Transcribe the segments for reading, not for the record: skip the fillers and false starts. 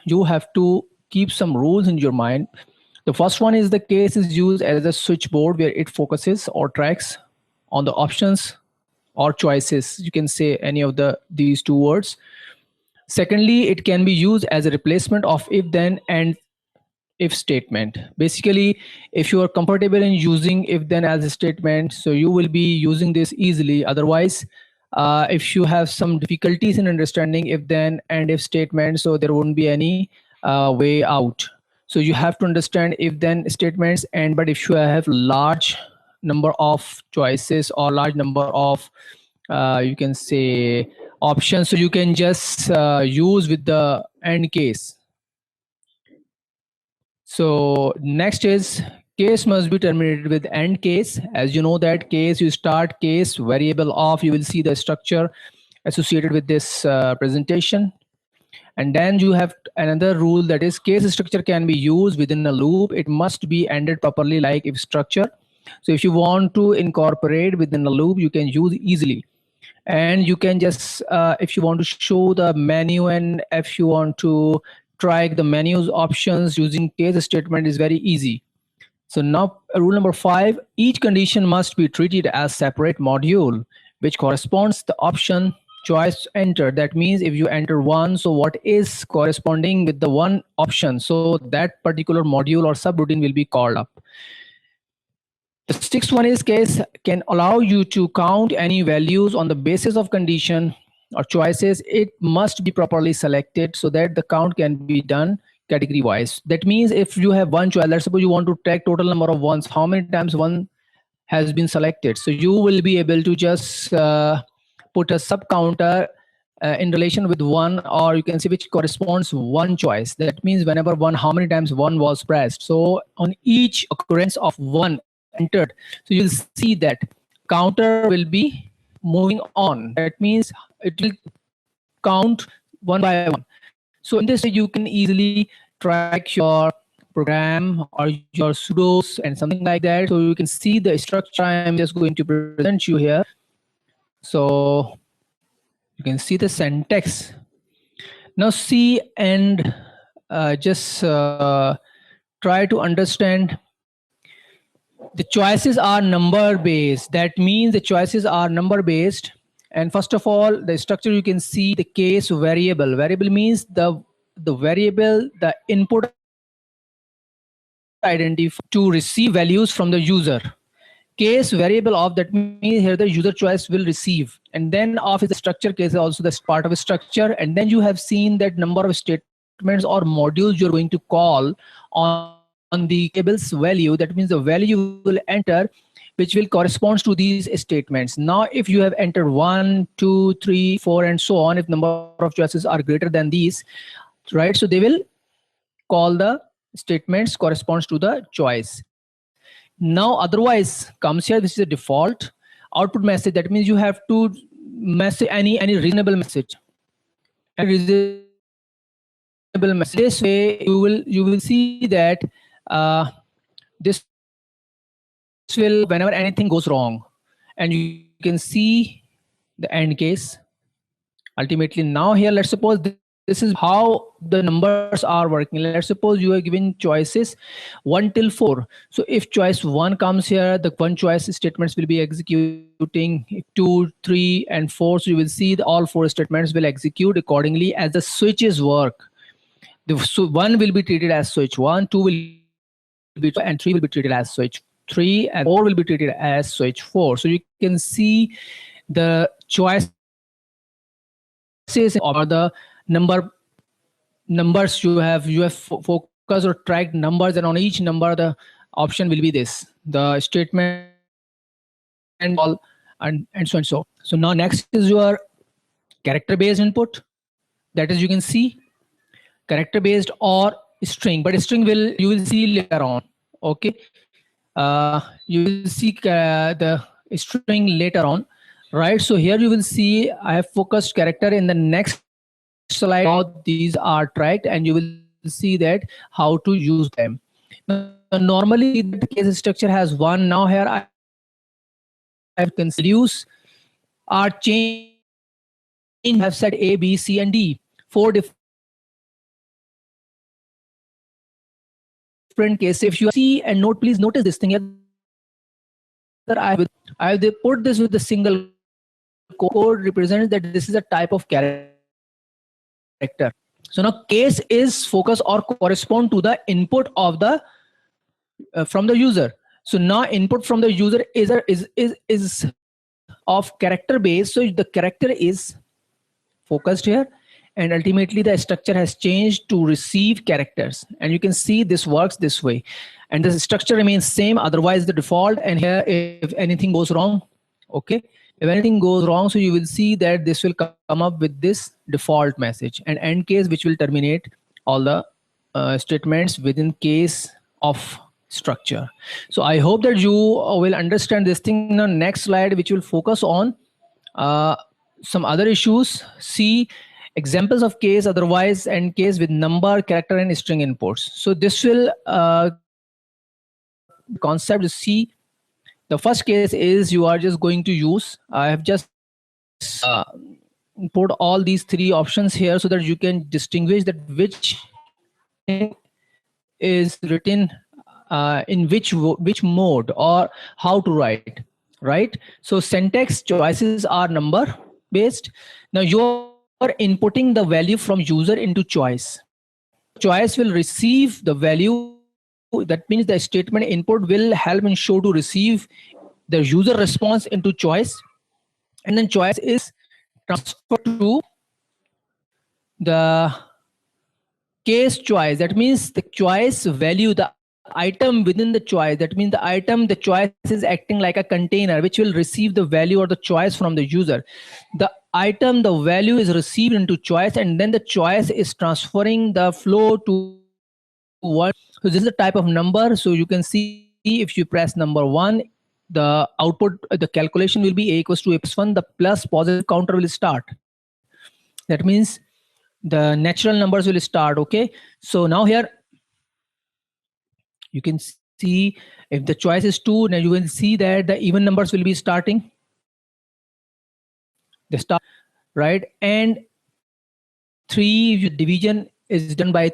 you have to keep some rules in your mind. The first one is the case is used as a switchboard where it focuses or tracks on the options or choices. You can say any of these two words. Secondly, it can be used as a replacement of if then and if statement. Basically, if you are comfortable in using if then as a statement, so you will be using this easily. Otherwise, if you have some difficulties in understanding if then and if statement, so there won't be any way out. So you have to understand if then statements, and but if you have large number of choices or large number of you can say options, so you can just use with the end case. So next is case must be terminated with end case. As you know that case, you start case variable of, you will see the structure associated with this presentation. And then you have another rule, that is case structure can be used within a loop. It must be ended properly like if structure. So if you want to incorporate within a loop, you can use easily. And you can just if you want to show the menu and if you want to track the menus options using case statement is very easy. So now rule number 5, each condition must be treated as separate module which corresponds the option choice entered. That means if you enter one, so what is corresponding with the one option, so that particular module or subroutine will be called up. The sixth one is case can allow you to count any values on the basis of condition or choices. It must be properly selected so that the count can be done category wise. That means if you have one choice, let's suppose you want to track total number of ones, how many times one has been selected. So you will be able to just put a sub counter in relation with one, or you can see which corresponds one choice. That means whenever one, how many times one was pressed. So on each occurrence of one entered, so you'll see that counter will be moving on. That means it will count one by one. So in this way, you can easily track your program or your sudos and something like that. So you can see the structure. I am just going to present you here. So you can see the syntax. Now see and just try to understand. The choices are number based. That means the choices are number based. And first of all, the structure, you can see the case variable. Variable means the variable, the input identifier to receive values from the user. Case variable of, that means here the user choice will receive, and then of is the structure. Case is also the part of a structure. And then you have seen that number of statements or modules you're going to call on the table's value. That means the value you will enter which will correspond to these statements. Now if you have entered 1, 2, 3, 4 and so on, if number of choices are greater than these, right, so they will call the statements corresponds to the choice. Now otherwise comes here, this is a default output message. That means you have to message any reasonable message, and reasonable message. This way you will see that this will, whenever anything goes wrong, and you can see the end case ultimately. Now here, let's suppose this is how the numbers are working. Let's suppose you are given choices 1 till 4. So if choice 1 comes here, the one choice statements will be executing. 2, 3 and 4, so you will see all 4 statements will execute accordingly as the switches work. The so 1 will be treated as switch 1, 2 will be, and 3 will be treated as switch 3, and 4 will be treated as switch 4. So you can see the choices or the numbers you have focused or tracked numbers, and on each number the option will be this, the statement and all, and so and so. So now next is your character based input. That is, you can see character based or string, but string will, you will see later on. Okay, you will see the string later on, right? So here you will see I have focused character. In the next slide, how these are tracked, and you will see that how to use them. Now, normally the case structure has one. Now here I have values are changed. I have said A, B, C and D, 4 different different cases. If you see and note, please notice this thing here, that I have put this with the single code represents that this is a type of character. So now case is focus or correspond to the input of the from the user. So now input from the user is of character base. So the character is focused here, and ultimately the structure has changed to receive characters, and you can see this works this way, and the structure remains same, otherwise the default. And here if anything goes wrong, okay, if anything goes wrong, so you will see that this will come up with this default message, and end case which will terminate all the statements within case of structure. So I hope that you will understand this thing. Now next slide, which will focus on some other issues. See examples of case, otherwise, and case with number, character, and string inputs. So this will concept to see. The first case is you are just going to use, I have just put all these three options here so that you can distinguish that which is written in which mode or how to write, right? So syntax choices are number based. Now you are inputting the value from user into choice. Choice will receive the value. That means the statement input will help and show to receive the user response into choice, and then choice is transferred to the case choice. That means the choice value, the item within the choice, that means the item, the choice is acting like a container which will receive the value or the choice from the user. The item, the value is received into choice, and then the choice is transferring the flow to what. So this is the type of number. So you can see if you press number 1, the output, the calculation will be a equals to a plus 1, the plus positive counter will start. That means the natural numbers will start. Okay, so now here you can see if the choice is 2, now you will see that the even numbers will be starting. The start, right? And 3, division is done by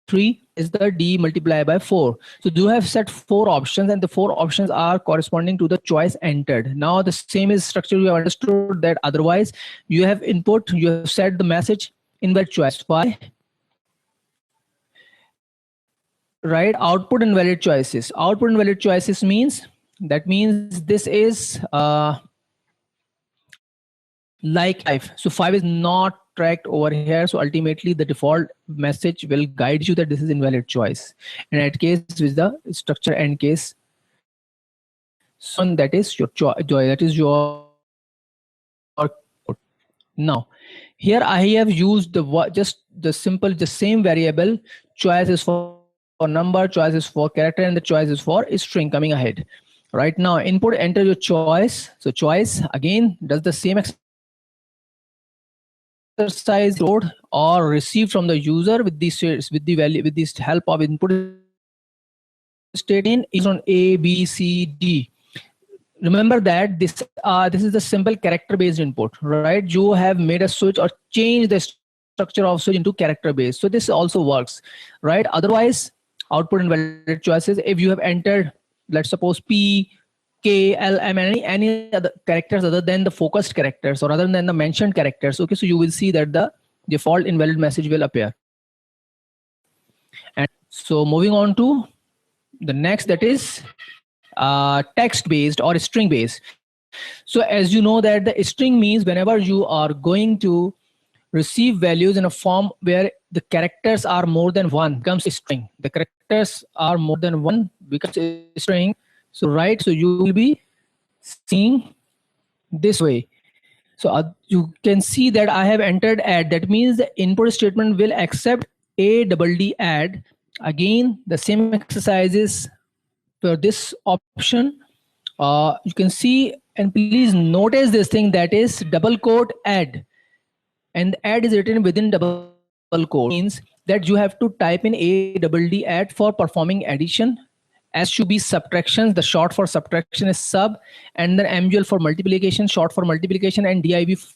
3 is the D multiplied by 4. So you have set 4 options, and the 4 options are corresponding to the choice entered. Now the same is structure. You have understood that otherwise you have input, you have set the message invalid choice. Why? Right, output invalid choices. Output invalid choices means, that means this is like 5. So 5 is not tracked over here. So ultimately the default message will guide you that this is invalid choice. In that case with the structure end case, so that is your choice, that is your. Now here I have used the just the simple, the same variable. Choice is for number, choice is for character, and the choice is for string coming ahead. Right now input, enter your choice. So choice again does the same exercise, load or receive from the user with this, with the value, with this help of input statement is on A, B, C, D. Remember that this is the simple character based input, right? You have made a switch or change the structure of switch into character based. So this also works, right? Otherwise output invalid choices, if you have entered, let's suppose P, K, L, M, any other characters other than the focused characters or other than the mentioned characters, okay, so you will see that the default invalid message will appear. And so moving on to the next, that is text based or string based. So as you know that the string means whenever you are going to receive values in a form where the characters are more than 1, becomes a string. The characters are more than 1 becomes a string. So right, so you will be seeing this way. So you can see that I have entered add. That means the input statement will accept ADD add. Again, the same exercises for this option. You can see, and please notice this thing, that is double quote add, and add is written within double quote, means that you have to type in ADD add for performing addition. S should be subtractions, the short for subtraction is sub, and then MUL for multiplication, short for multiplication, and DIV.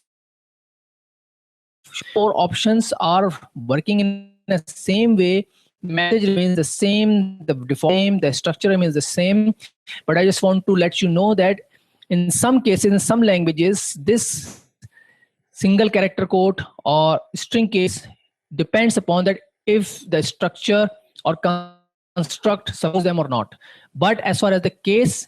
4 options are working in the same way message remains the same, the default, the structure remains the same. But I just want to let you know that in some cases, in some languages, this single character code or string case depends upon that if the structure or construct suppose them or not. But as far as the case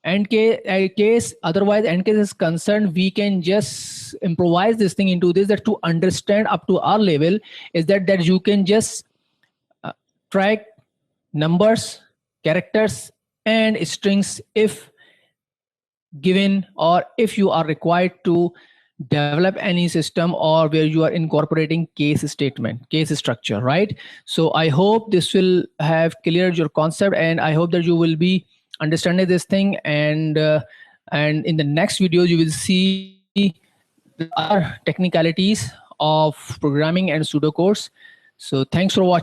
case, otherwise end case is concerned, we can just improvise this thing into this, that to understand up to our level is that you can just track numbers, characters, and strings if given, or if you are required to develop any system or where you are incorporating case statement, case structure, right? So I hope this will have cleared your concept, and I hope that you will be understanding this thing, and in the next videos you will see the other technicalities of programming and pseudocode. So thanks for watching.